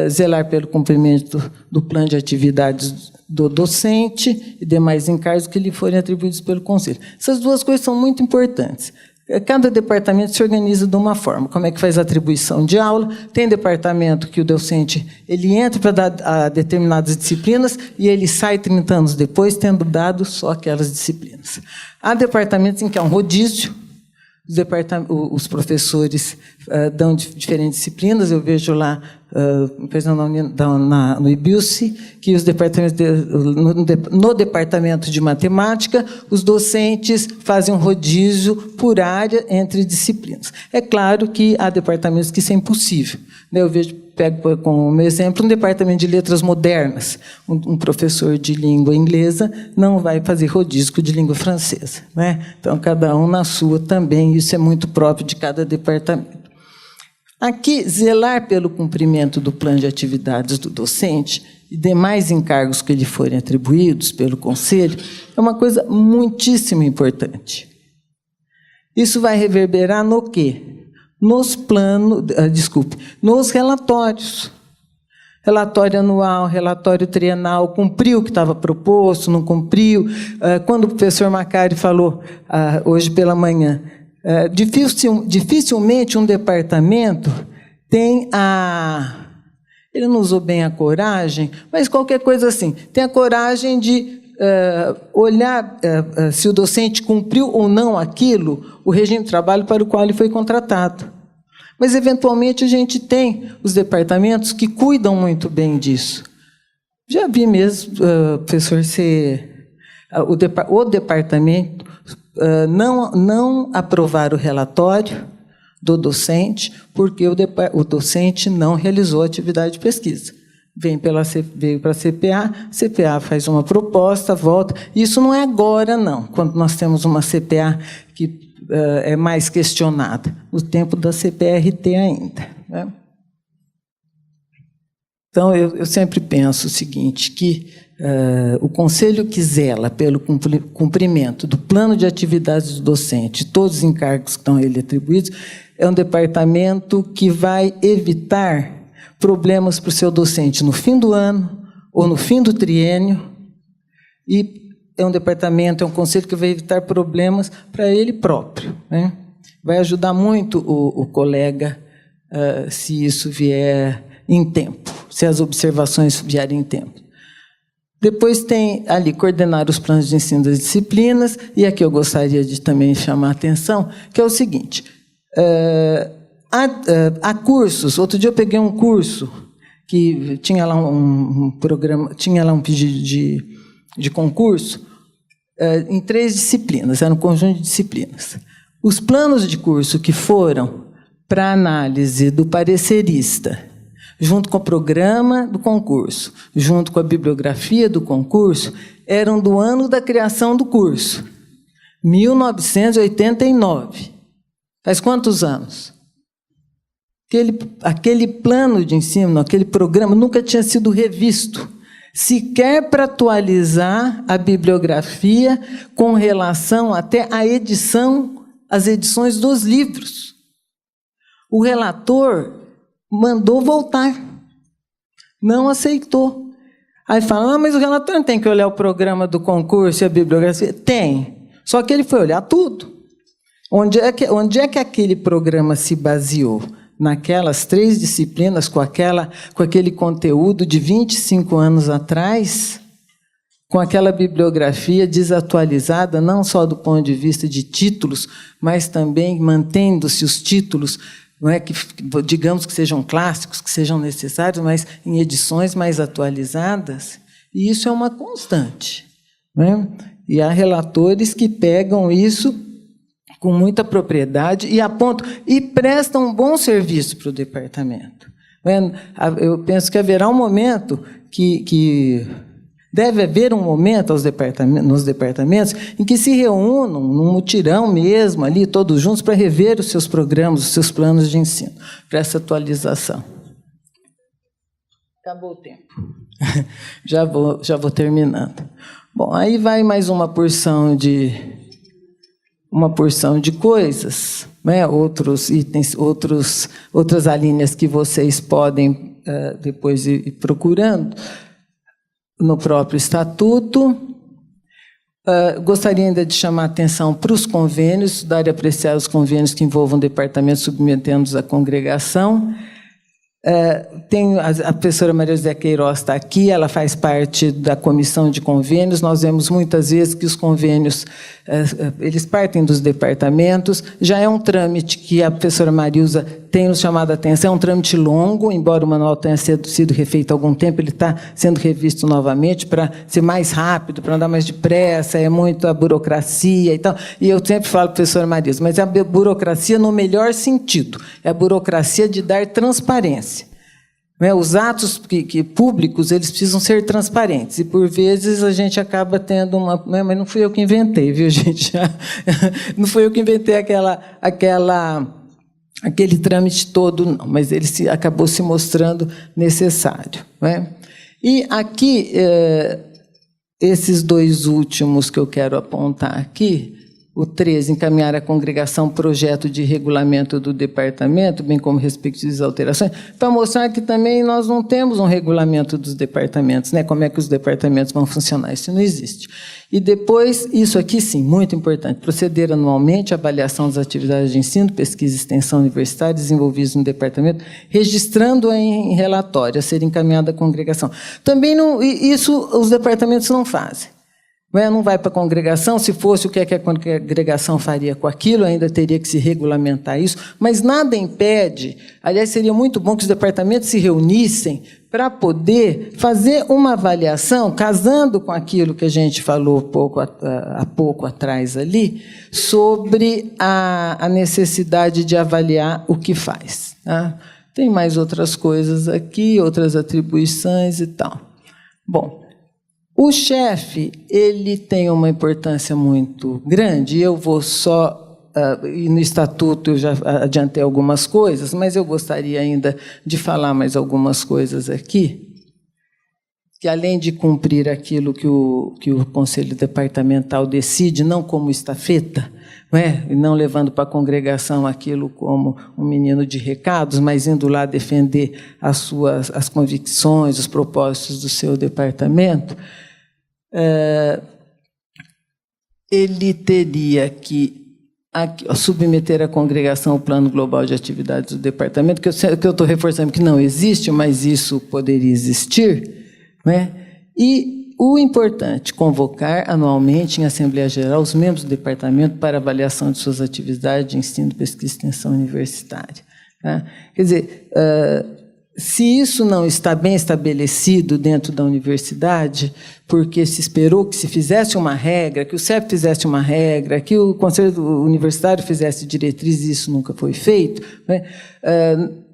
zelar pelo cumprimento do plano de atividades do docente e demais encargos que lhe forem atribuídos pelo Conselho. Essas duas coisas são muito importantes. Cada departamento se organiza de uma forma. Como é que faz a atribuição de aula? Tem departamento que o docente ele entra para dar a determinadas disciplinas e ele sai 30 anos depois, tendo dado só aquelas disciplinas. Há departamentos em que há um rodízio, os professores dão diferentes disciplinas. Eu vejo lá, no IBILSE, que os departamentos no departamento de matemática, os docentes fazem um rodízio por área entre disciplinas. É claro que há departamentos que isso é impossível. Eu pego como exemplo um departamento de letras modernas. Um professor de língua inglesa não vai fazer rodízio de língua francesa, né? Então, cada um na sua também, isso é muito próprio de cada departamento. Aqui, zelar pelo cumprimento do plano de atividades do docente e demais encargos que lhe forem atribuídos pelo Conselho é uma coisa muitíssimo importante. Isso vai reverberar no quê? Nos relatórios. Relatório anual, relatório trienal, cumpriu o que estava proposto, não cumpriu. Quando o professor Macari falou hoje pela manhã, dificilmente um departamento tem ele não usou bem a coragem, mas qualquer coisa assim, tem a coragem de olhar se o docente cumpriu ou não aquilo, o regime de trabalho para o qual ele foi contratado. Mas, eventualmente, a gente tem os departamentos que cuidam muito bem disso. Já vi mesmo, professor, o departamento não aprovar o relatório do docente, porque o docente não realizou a atividade de pesquisa. Veio para a CPA faz uma proposta, volta. Isso não é agora, não, quando nós temos uma CPA que é mais questionada, no tempo da CPRT ainda, né? Então, eu sempre penso o seguinte, que o Conselho que zela pelo cumprimento do plano de atividades do docente, todos os encargos que estão a ele atribuídos, é um departamento que vai evitar problemas para o seu docente no fim do ano ou no fim do triênio, e é um departamento, é um conselho que vai evitar problemas para ele próprio, né? Vai ajudar muito o colega se isso vier em tempo, se as observações vierem em tempo. Depois tem ali coordenar os planos de ensino das disciplinas, e aqui eu gostaria de também chamar a atenção, que é o seguinte, há cursos. Outro dia eu peguei um curso que tinha lá um programa, tinha lá um pedido de concurso em 3 disciplinas, era um conjunto de disciplinas. Os planos de curso que foram para análise do parecerista, junto com o programa do concurso, junto com a bibliografia do concurso, eram do ano da criação do curso, 1989. Faz quantos anos? Aquele plano de ensino, aquele programa, nunca tinha sido revisto, sequer para atualizar a bibliografia com relação até à edição, as edições dos livros. O relator mandou voltar, não aceitou. Aí fala, mas o relator não tem que olhar o programa do concurso e a bibliografia? Tem, só que ele foi olhar tudo. Onde é que aquele programa se baseou? Naquelas 3 disciplinas, com aquele conteúdo de 25 anos atrás, com aquela bibliografia desatualizada, não só do ponto de vista de títulos, mas também mantendo-se os títulos, não é que, digamos, que sejam clássicos, que sejam necessários, mas em edições mais atualizadas, e isso é uma constante, né? E há relatores que pegam isso com muita propriedade e apontam e prestam um bom serviço para o departamento. Eu penso que haverá um momento que deve haver um momento nos departamentos em que se reúnam num mutirão mesmo, ali, todos juntos, para rever os seus programas, os seus planos de ensino, para essa atualização. Acabou o tempo. Já vou terminando. Bom, aí vai mais uma porção de coisas, né? Outros itens, outras alíneas que vocês podem depois ir procurando no próprio estatuto. Gostaria ainda de chamar a atenção para os convênios, estudar e apreciar os convênios que envolvam departamentos submetendo-os à congregação. Tem a professora Maria José Queiroz está aqui, ela faz parte da comissão de convênios. Nós vemos muitas vezes que os convênios eles partem dos departamentos. Já é um trâmite que a professora Marilza tem nos chamado a atenção, é um trâmite longo, embora o manual tenha sido refeito há algum tempo, ele está sendo revisto novamente para ser mais rápido, para andar mais depressa, é muita burocracia e tal. E eu sempre falo, professora Marilza, mas é a burocracia no melhor sentido, é a burocracia de dar transparência. Os atos públicos, eles precisam ser transparentes, e por vezes a gente acaba tendo uma... Mas não fui eu que inventei, viu, gente? Não fui eu que inventei aquele trâmite todo, não, mas ele acabou se mostrando necessário, né? E aqui, esses 2 últimos que eu quero apontar aqui, O 13, encaminhar à congregação projeto de regulamento do departamento, bem como respectivas alterações, para mostrar que também nós não temos um regulamento dos departamentos, né? Como é que os departamentos vão funcionar, isso não existe. E depois, isso aqui sim, muito importante, proceder anualmente à avaliação das atividades de ensino, pesquisa e extensão universitária desenvolvidas no departamento, registrando-a em relatório, a ser encaminhada à congregação. Também não, isso os departamentos não fazem. Não vai para a congregação, se fosse o que a congregação faria com aquilo, ainda teria que se regulamentar isso, mas nada impede, aliás, seria muito bom que os departamentos se reunissem para poder fazer uma avaliação, casando com aquilo que a gente falou há pouco atrás ali, sobre a necessidade de avaliar o que faz. Tá? Tem mais outras coisas aqui, outras atribuições e tal. Bom, o chefe, ele tem uma importância muito grande, eu vou só, e no estatuto eu já adiantei algumas coisas, mas eu gostaria ainda de falar mais algumas coisas aqui, que além de cumprir aquilo que o Conselho Departamental decide, não como estafeta, e não levando para a congregação aquilo como um menino de recados, mas indo lá defender as convicções, os propósitos do seu departamento, ele teria que submeter à congregação o plano global de atividades do departamento, que eu estou reforçando que não existe, mas isso poderia existir, e o importante, convocar anualmente em Assembleia Geral os membros do departamento para avaliação de suas atividades de ensino, pesquisa e extensão universitária. Tá? Quer dizer, se isso não está bem estabelecido dentro da universidade, porque se esperou que se fizesse uma regra, que o CEP fizesse uma regra, que o Conselho Universitário fizesse diretrizes, e isso nunca foi feito,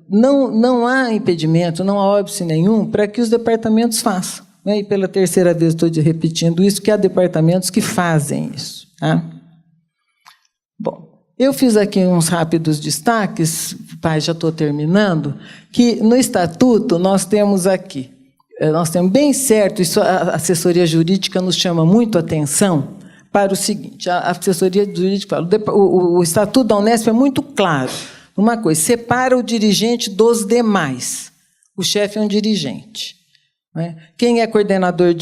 não há impedimento, não há óbice nenhum para que os departamentos façam. E pela terceira vez estou repetindo isso, que há departamentos que fazem isso. Tá? Bom, eu fiz aqui uns rápidos destaques, pai, já estou terminando, que no Estatuto nós temos aqui, nós temos bem certo, isso a assessoria jurídica nos chama muito a atenção para o seguinte, a assessoria jurídica fala, o Estatuto da Unesp é muito claro, uma coisa, separa o dirigente dos demais, o chefe é um dirigente. Quem é coordenador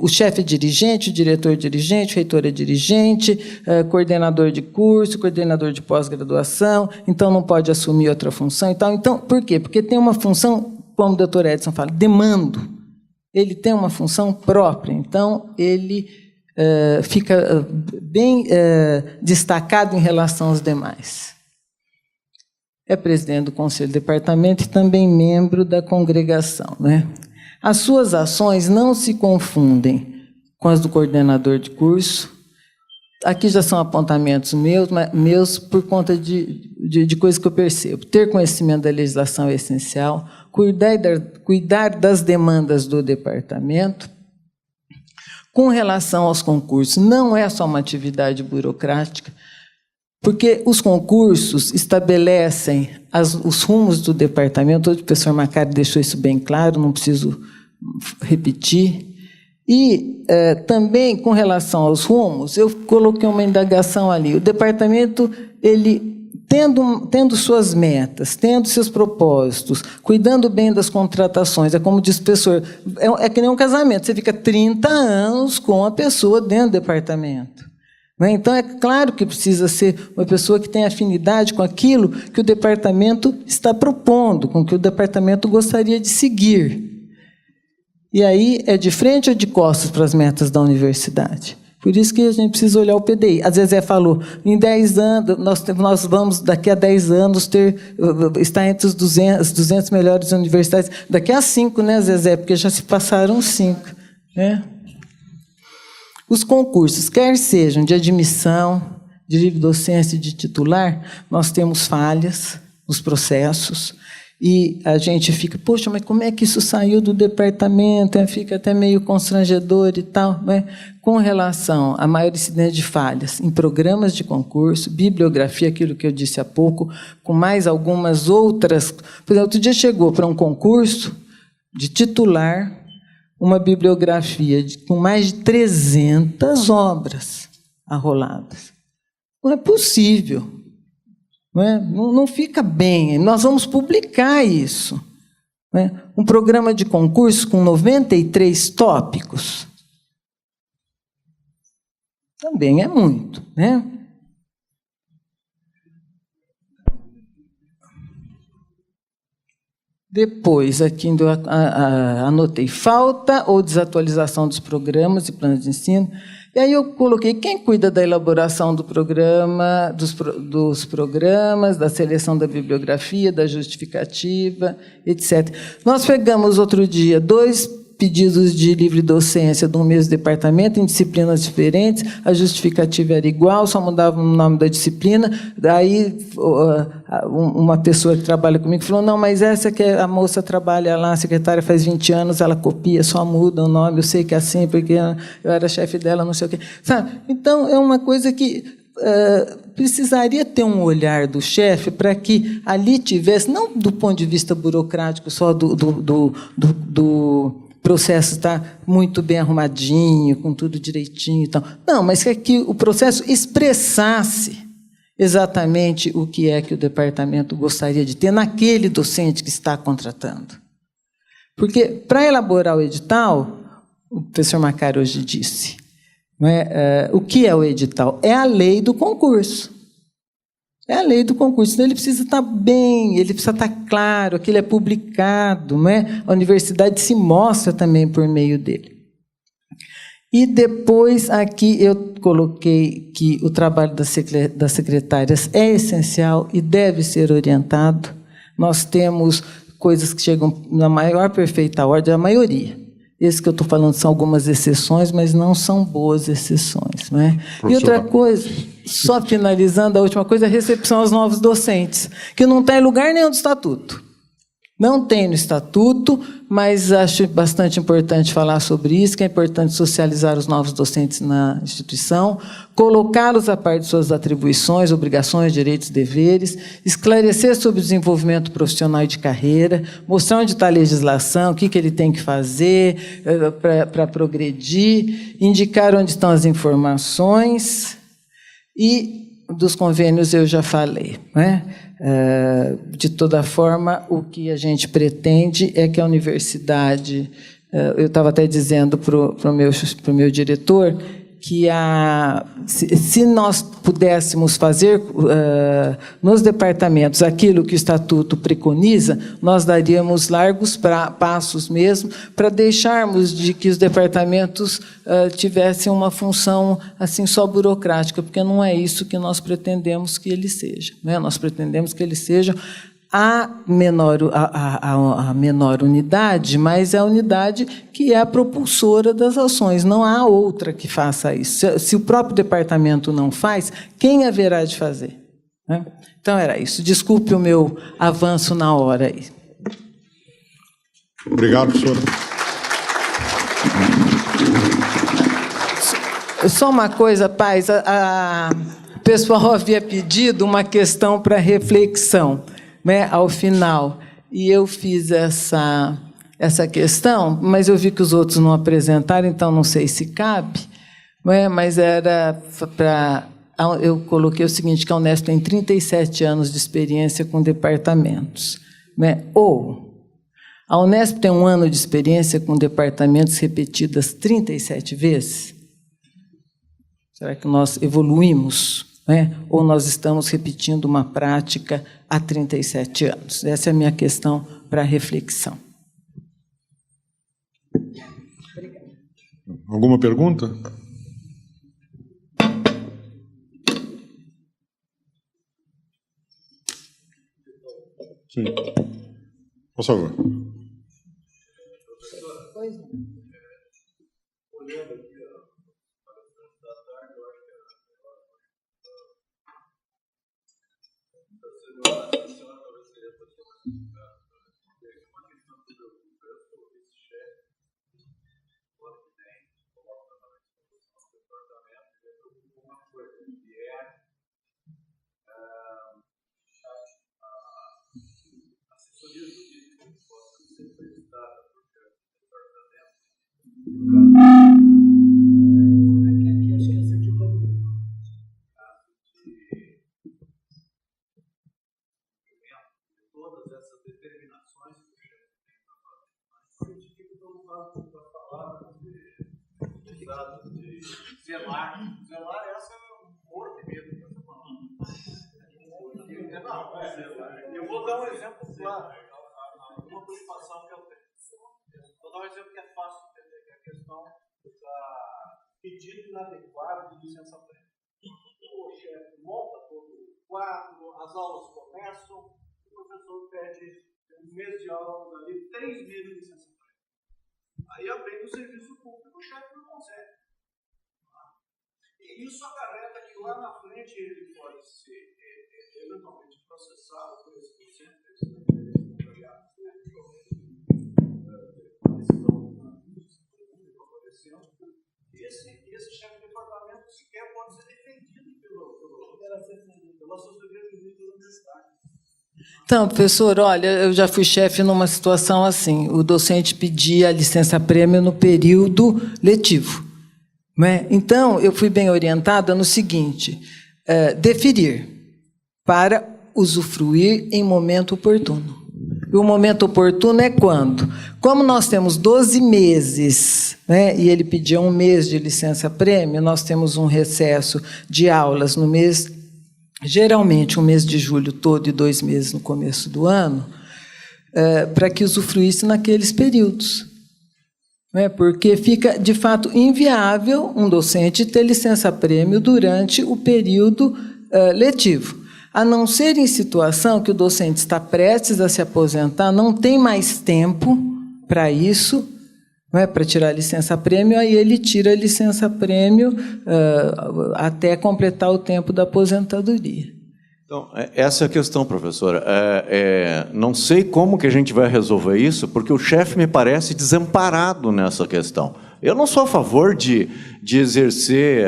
o chefe é dirigente, o diretor é dirigente, o reitor é dirigente, coordenador de curso, coordenador de pós-graduação, então não pode assumir outra função e tal. Então, por quê? Porque tem uma função, como o doutor Edson fala, demando. Ele tem uma função própria, então ele fica bem destacado em relação aos demais. É presidente do Conselho de Departamento e também membro da congregação, As suas ações não se confundem com as do coordenador de curso. Aqui já são apontamentos meus por conta de coisas que eu percebo. Ter conhecimento da legislação é essencial, cuidar das demandas do departamento. Com relação aos concursos, não é só uma atividade burocrática, porque os concursos estabelecem os rumos do departamento, o professor Macari deixou isso bem claro, não preciso repetir. E também, com relação aos rumos, eu coloquei uma indagação ali. O departamento, ele tendo suas metas, tendo seus propósitos, cuidando bem das contratações, é como diz o professor, é que nem um casamento, você fica 30 anos com a pessoa dentro do departamento. Então, é claro que precisa ser uma pessoa que tenha afinidade com aquilo que o departamento está propondo, com o que o departamento gostaria de seguir. E aí, é de frente ou de costas para as metas da universidade? Por isso que a gente precisa olhar o PDI. A Zezé falou, em 10 anos, nós vamos, daqui a 10 anos, estar entre os 200 melhores universidades. Daqui a 5, né, Zezé? Porque já se passaram 5, Os concursos, quer sejam de admissão, de livre docência e de titular, nós temos falhas nos processos e a gente fica, poxa, mas como é que isso saiu do departamento? Fica até meio constrangedor e tal. Com relação à maior incidência de falhas em programas de concurso, bibliografia, aquilo que eu disse há pouco, com mais algumas outras. Por exemplo, outro dia chegou para um concurso de titular uma bibliografia com mais de 300 obras arroladas. Não é possível. Não fica bem. Nós vamos publicar isso. Um programa de concurso com 93 tópicos também é muito, né? Depois, aqui anotei falta ou desatualização dos programas e planos de ensino. E aí eu coloquei quem cuida da elaboração do programa, dos programas, da seleção da bibliografia, da justificativa, etc. Nós pegamos outro dia 2 pedidos de livre docência de um mesmo departamento, em disciplinas diferentes, a justificativa era igual, só mudava o nome da disciplina. Daí uma pessoa que trabalha comigo falou, não, mas essa que a moça trabalha lá, a secretária faz 20 anos, ela copia, só muda o nome, eu sei que é assim, porque eu era chefe dela, não sei o quê. Sabe? Então, é uma coisa que precisaria ter um olhar do chefe para que ali tivesse, não do ponto de vista burocrático, só do processo está muito bem arrumadinho, com tudo direitinho e tal. Não, mas que o processo expressasse exatamente o que é que o departamento gostaria de ter naquele docente que está contratando. Porque, para elaborar o edital, o professor Macari hoje disse, o que é o edital? É a lei do concurso. É a lei do concurso. Então, ele precisa estar bem, ele precisa estar claro, aquilo é publicado, não é? A universidade se mostra também por meio dele. E depois, aqui, eu coloquei que o trabalho das secretárias é essencial e deve ser orientado. Nós temos coisas que chegam na maior perfeita ordem, a maioria. Esse que eu estou falando são algumas exceções, mas não são boas exceções. Não é? E outra coisa, só finalizando, a última coisa, é a recepção aos novos docentes, que não está em lugar nenhum do estatuto. Não tem no estatuto, mas acho bastante importante falar sobre isso, que é importante socializar os novos docentes na instituição, colocá-los a par de suas atribuições, obrigações, direitos e deveres, esclarecer sobre o desenvolvimento profissional e de carreira, mostrar onde está a legislação, o que ele tem que fazer para progredir, indicar onde estão as informações e dos convênios eu já falei, né? De toda forma, o que a gente pretende é que a universidade, eu estava até dizendo para o meu diretor, que se nós pudéssemos fazer nos departamentos aquilo que o Estatuto preconiza, nós daríamos largos passos mesmo para deixarmos de que os departamentos tivessem uma função assim só burocrática, porque não é isso que nós pretendemos que eles sejam, né? Nós pretendemos que eles sejam a menor unidade, mas é a unidade que é a propulsora das ações. Não há outra que faça isso. Se o próprio departamento não faz, quem haverá de fazer? Né? Então, era isso. Desculpe o meu avanço na hora aí. Obrigado, professora. Só uma coisa, Paz. O pessoal havia pedido uma questão para reflexão, né, ao final, e eu fiz essa questão, mas eu vi que os outros não apresentaram, então não sei se cabe, né, mas era para... Eu coloquei o seguinte, que a Unesp tem 37 anos de experiência com departamentos, né, ou a Unesp tem 1 ano de experiência com departamentos repetidas 37 vezes? Será que nós evoluímos? Ou nós estamos repetindo uma prática há 37 anos? Essa é a minha questão para reflexão. Obrigada. Alguma pergunta? Sim. Por favor. todas essas determinações que o chefe tem para fazer. Mas a gente fica preocupado com a palavra de zelar. Zelar, essa é um morto mesmo que você falando. Eu vou dar um exemplo claro. Uma preocupação que eu tenho. Vou dar um exemplo que é fácil de entender, que é a questão da pedido inadequado de licença-prévia. O chefe monta todo o quadro, as aulas começam, o professor pede um mês de aula ali, 3 meses de licença-prévia. Aí aprende o serviço público, o chefe não consegue. E isso acarreta que lá na frente ele pode ser eventualmente processado por esse docente, esse chefe de departamento sequer pode ser defendido pela assessoria jurídica da universidade. Então, professor, olha, eu já fui chefe numa situação assim. O docente pedia a licença-prêmio no período letivo. Né? Então, eu fui bem orientada no seguinte, deferir para usufruir em momento oportuno. E o momento oportuno é quando? Como nós temos 12 meses, né, e ele pedia 1 mês de licença-prêmio, nós temos um recesso de aulas no mês, geralmente 1 mês de julho todo e 2 meses no começo do ano, para que usufruísse naqueles períodos. Né, porque fica, de fato, inviável um docente ter licença-prêmio durante o período letivo. A não ser em situação que o docente está prestes a se aposentar, não tem mais tempo para isso, não é, para tirar a licença-prêmio, aí ele tira a licença-prêmio até completar o tempo da aposentadoria. Então, essa é a questão, professora. Não sei como que a gente vai resolver isso, porque o chefe me parece desamparado nessa questão. Eu não sou a favor de exercer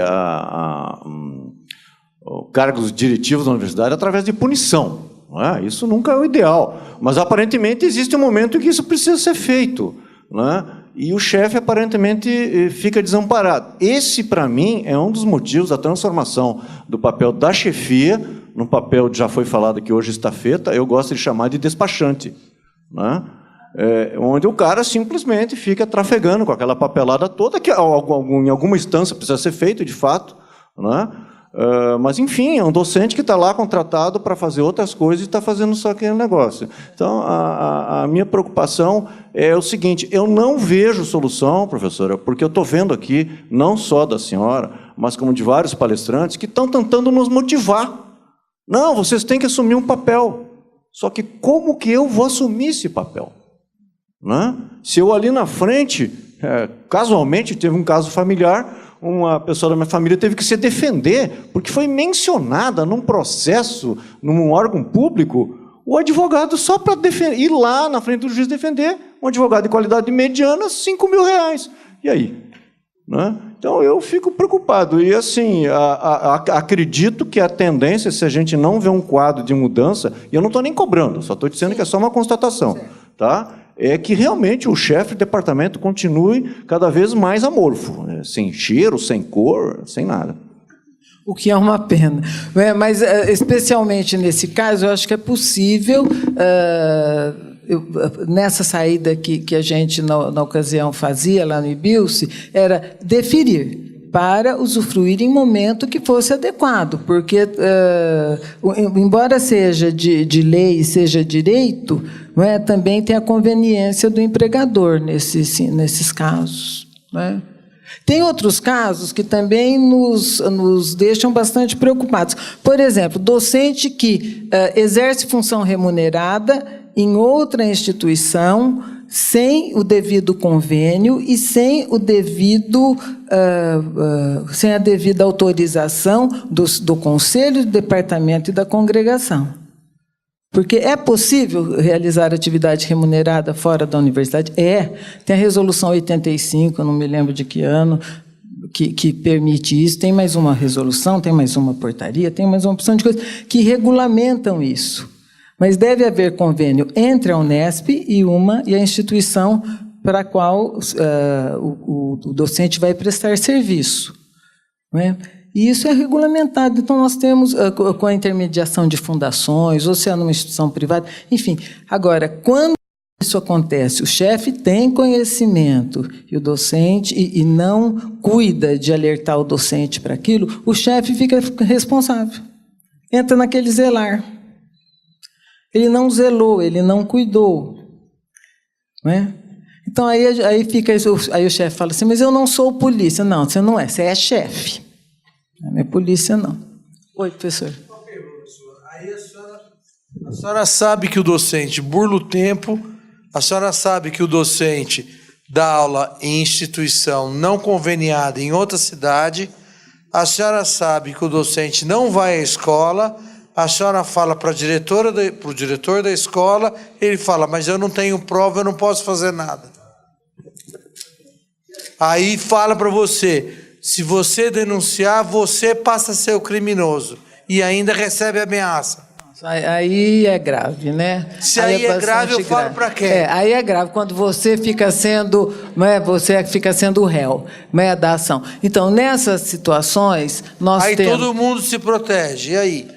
cargos diretivos da universidade através de punição. Não é? Isso nunca é o ideal. Mas, aparentemente, existe um momento em que isso precisa ser feito. Não é? E o chefe, aparentemente, fica desamparado. Esse, para mim, é um dos motivos da transformação do papel da chefia, num papel que já foi falado que hoje está feita, eu gosto de chamar de despachante. Não é? Onde o cara simplesmente fica trafegando com aquela papelada toda, que em alguma instância precisa ser feito, de fato, não é? Mas, enfim, é um docente que está lá contratado para fazer outras coisas e está fazendo só aquele negócio. Então, a minha preocupação é o seguinte, eu não vejo solução, professora, porque eu estou vendo aqui, não só da senhora, mas como de vários palestrantes, que estão tentando nos motivar. Não, vocês têm que assumir um papel. Só que como que eu vou assumir esse papel? Né? Se eu ali na frente, casualmente, teve um caso familiar, uma pessoa da minha família teve que se defender, porque foi mencionada num processo, num órgão público, o advogado só para ir lá na frente do juiz defender, um advogado de qualidade mediana, R$5.000. E aí? Né? Então, eu fico preocupado. E, assim, acredito que a tendência, se a gente não vê um quadro de mudança, e eu não estou nem cobrando, só estou dizendo que é só uma constatação, tá? É que realmente o chefe de departamento continue cada vez mais amorfo, né? Sem cheiro, sem cor, sem nada. O que é uma pena. Mas, especialmente nesse caso, eu acho que é possível, nessa saída que a gente, na ocasião, fazia lá no IBILSE, era deferir para usufruir em momento que fosse adequado, porque, embora seja de lei e seja direito, não é, também tem a conveniência do empregador nesses casos. Não é? Tem outros casos que também nos deixam bastante preocupados. Por exemplo, docente que exerce função remunerada em outra instituição, sem o devido convênio e sem a devida autorização do conselho, do departamento e da congregação. Porque é possível realizar atividade remunerada fora da universidade? Tem a resolução 85, eu não me lembro de que ano, que permite isso. Tem mais uma resolução, tem mais uma portaria, tem mais uma opção de coisas que regulamentam isso. Mas deve haver convênio entre a Unesp e a instituição para a qual o docente vai prestar serviço. Não é? E isso é regulamentado. Então, nós temos, com a intermediação de fundações, ou se é numa instituição privada, enfim. Agora, quando isso acontece, o chefe tem conhecimento e o docente e não cuida de alertar o docente para aquilo, o chefe fica responsável. Entra naquele zelar. Ele não zelou, ele não cuidou. Não é? Então, aí fica isso, aí o chefe fala assim, mas eu não sou polícia. Não, você não é, você é chefe. Não é polícia, não. Oi, professor. Uma pergunta, senhora. Aí a senhora sabe que o docente burla o tempo, a senhora sabe que o docente dá aula em instituição não conveniada em outra cidade, a senhora sabe que o docente não vai à escola, a senhora fala para o diretor da escola, ele fala, mas eu não tenho prova, eu não posso fazer nada. Aí fala para você, se você denunciar, você passa a ser o criminoso e ainda recebe ameaça. Aí é grave, né? Se aí é grave, eu falo para quem? Aí é grave, quando você fica sendo, você fica sendo o réu, da ação. Então, nessas situações, nós aí temos... todo mundo se protege, e aí?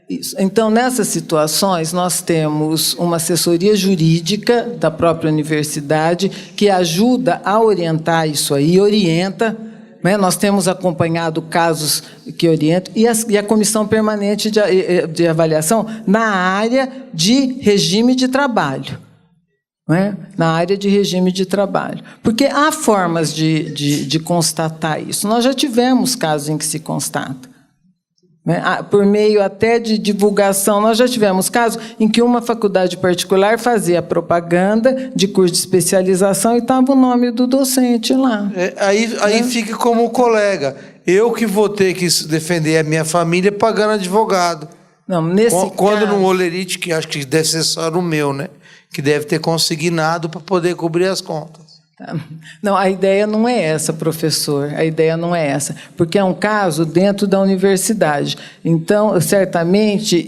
Isso. Então, nessas situações, nós temos uma assessoria jurídica da própria universidade que ajuda a orientar isso aí, orienta. Nós temos acompanhado casos que orientam, e a Comissão Permanente de Avaliação na área de regime de trabalho. Na área de regime de trabalho. Porque há formas de constatar isso. Nós já tivemos casos em que se constata. Por meio até de divulgação, nós já tivemos casos em que uma faculdade particular fazia propaganda de curso de especialização e estava o nome do docente lá. Aí fica como colega. Eu que vou ter que defender a minha família pagando advogado. Não, nesse quando caso... no Olerite, que acho que deve ser só no meu, né? Que deve ter consignado para poder cobrir as contas. Não, a ideia não é essa, professor, a ideia não é essa, porque é um caso dentro da universidade. Então, certamente,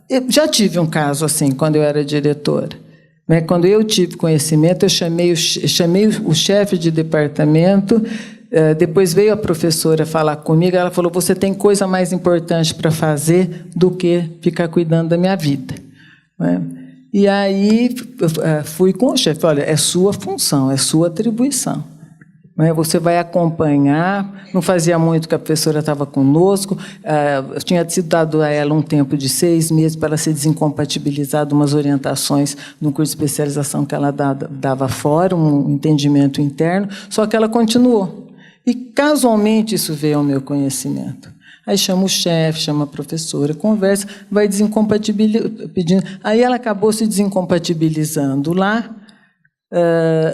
eu já tive um caso assim, quando eu era diretora. Quando eu tive conhecimento, eu chamei o chefe de departamento, depois veio a professora falar comigo, ela falou, você tem coisa mais importante para fazer do que ficar cuidando da minha vida. E aí fui com o chefe, olha, é sua função, é sua atribuição. Você vai acompanhar, não fazia muito que a professora estava conosco, eu tinha sido dado a ela um tempo de 6 meses para ela ser desincompatibilizada, umas orientações no curso de especialização que ela dava fora, um entendimento interno, só que ela continuou. E casualmente isso veio ao meu conhecimento. Aí chama o chefe, chama a professora, conversa, vai pedindo. Aí ela acabou se desincompatibilizando lá,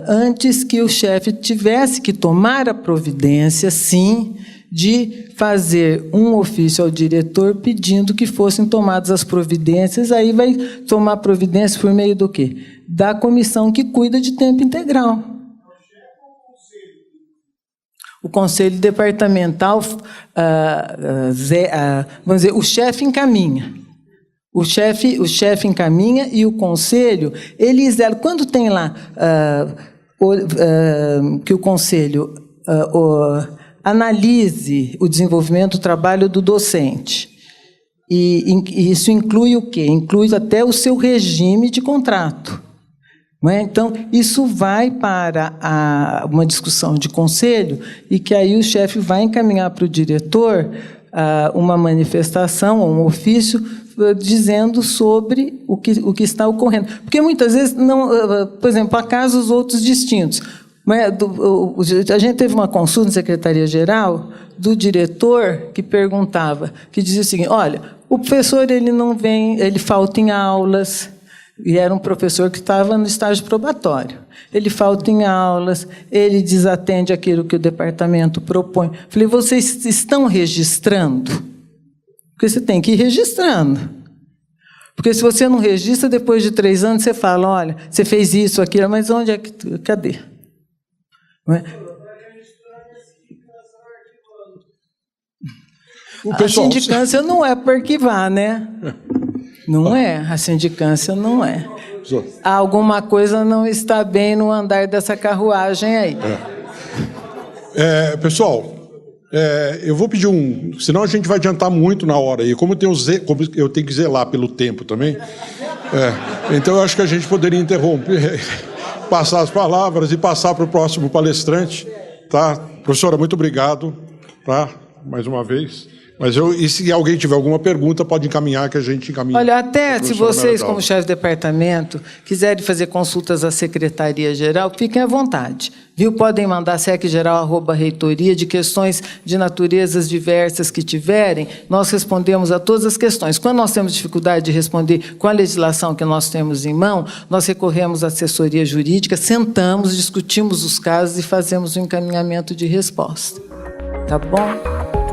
antes que o chefe tivesse que tomar a providência, sim, de fazer um ofício ao diretor pedindo que fossem tomadas as providências. Aí vai tomar providência por meio do quê? Da comissão que cuida de tempo integral. O conselho departamental, vamos dizer, o chefe encaminha. O chefe encaminha e o conselho, eles, quando tem lá que o conselho analise o desenvolvimento do trabalho do docente, e isso inclui o quê? Inclui até o seu regime de contrato. Então, isso vai para uma discussão de conselho e que aí o chefe vai encaminhar para o diretor uma manifestação ou um ofício dizendo sobre o que está ocorrendo. Porque muitas vezes, por exemplo, há casos outros distintos. A gente teve uma consulta na Secretaria-Geral do diretor que perguntava, que dizia o seguinte, olha, o professor ele não vem, ele falta em aulas... E era um professor que estava no estágio probatório. Ele falta em aulas, ele desatende aquilo que o departamento propõe. Falei, vocês estão registrando? Porque você tem que ir registrando. Porque se você não registra, depois de 3 anos, você fala, olha, você fez isso, aquilo, mas onde é que... Cadê? Não é? A sindicância não é para arquivar, né? Não é, a sindicância não é. Alguma coisa não está bem no andar dessa carruagem aí. Pessoal, Eu vou pedir senão a gente vai adiantar muito na hora. E como eu tenho que zelar pelo tempo também, então eu acho que a gente poderia interromper, passar as palavras e passar para o próximo palestrante. Tá? Professora, muito obrigado, tá? Mais uma vez. E se alguém tiver alguma pergunta, pode encaminhar, que a gente encaminha. Olha, até se vocês, como chefe de departamento, quiserem fazer consultas à Secretaria-Geral, fiquem à vontade. Viu? Podem mandar secgeral@reitoria de questões de naturezas diversas que tiverem. Nós respondemos a todas as questões. Quando nós temos dificuldade de responder com a legislação que nós temos em mão, nós recorremos à assessoria jurídica, sentamos, discutimos os casos e fazemos o encaminhamento de resposta. Tá bom?